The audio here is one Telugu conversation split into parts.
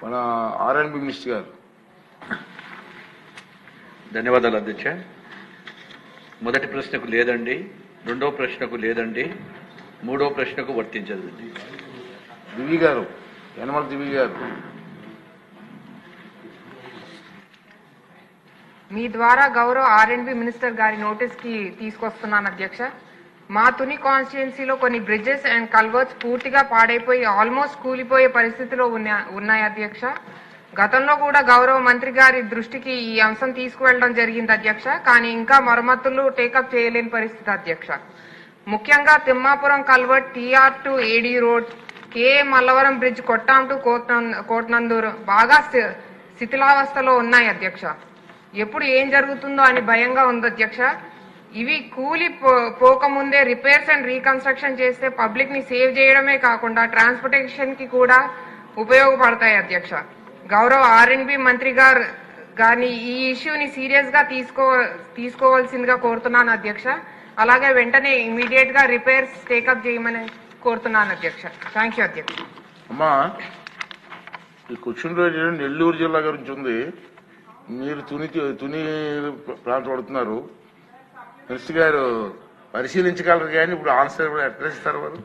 మన ఆర్ఎండ్బి మినిస్టర్ గారు. ధన్యవాదాలు అధ్యక్ష. మొదటి ప్రశ్నకు లేదండి, రెండో ప్రశ్నకు లేదండి, మూడో ప్రశ్నకు వర్తించదండి. దివి గారు, యనమల దివి గారు. మీ ద్వారా గౌరవ ఆర్ఎండ్బి మినిస్టర్ గారి నోటీస్ కి తీసుకొస్తున్నాను అధ్యక్ష. మా తుని కాన్స్టిట్యున్సీలో కొన్ని బ్రిడ్జెస్ అండ్ కల్వర్ట్స్ పూర్తిగా పాడైపోయి ఆల్మోస్ట్ కూలిపోయే పరిస్థితిలో ఉన్నాయి అధ్యక్ష. గతంలో కూడా గౌరవ మంత్రి గారి దృష్టికి ఈ అంశం తీసుకువెళ్లడం జరిగింది అధ్యక్ష. కానీ ఇంకా మరమ్మతులు టేకప్ చేయలేని పరిస్థితి అధ్యక్ష. ముఖ్యంగా Thimmapuram culvert, TR to AD road, K Mallavaram bridge, Kottam to Kotnanduru బాగా శిథిలావస్థలో ఉన్నాయి అధ్యక్ష. ఎప్పుడు ఏం జరుగుతుందో అని భయంగా ఉంది అధ్యక్ష. ఇవి కూలి పోకముందే రిపేర్స్ అండ్ రీకన్స్ట్రక్షన్ చేస్తే పబ్లిక్ ని సేవ్ చేయడమే కాకుండా ట్రాన్స్పోర్టేషన్ కి కూడా ఉపయోగపడతాయి అధ్యక్ష. గౌరవ ఆర్ఎండ్బి మంత్రి గారిని ఈ ఇష్యూని సీరియస్ గా తీసుకోవాల్సిందిగా కోరుతున్నాను అధ్యక్ష. అలాగే వెంటనే ఇమీడియట్ గా రిపేర్స్ టేకప్ చేయమని కోరుతున్నాను అధ్యక్ష. థ్యాంక్ యూ అధ్యక్ష. అమ్మా, ఈ క్వశ్చన్ రోజు నెల్లూరు జిల్లా గురించి ఉంది. మీరు తుని ప్రాంతం పడుతున్నారు. మినిస్టర్ గారు పరిశీలించగలరు, కానీ ఇప్పుడు ఆన్సర్ కూడా ఎట్లా ఇస్తారు వారు?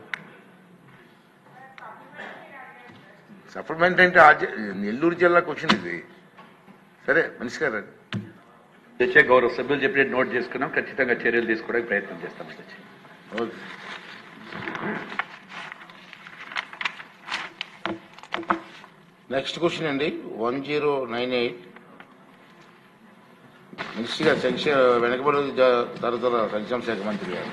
సప్లిమెంట్ అంటే నెల్లూరు జిల్లా క్వశ్చన్ ఇది. సరే మినిస్టర్ గారు. అధ్యక్ష, గౌరవ సభ్యులు చెప్పినట్టు నోట్ చేసుకున్నాం. ఖచ్చితంగా చర్యలు తీసుకోవడానికి ప్రయత్నం చేస్తాం అధ్యక్ష. ఓకే. నెక్స్ట్ క్వశ్చన్ అండి 1098. మినిస్టర్ గారు వెనకబడి తరగతుల సంక్షేమ శాఖ మంత్రి గారు.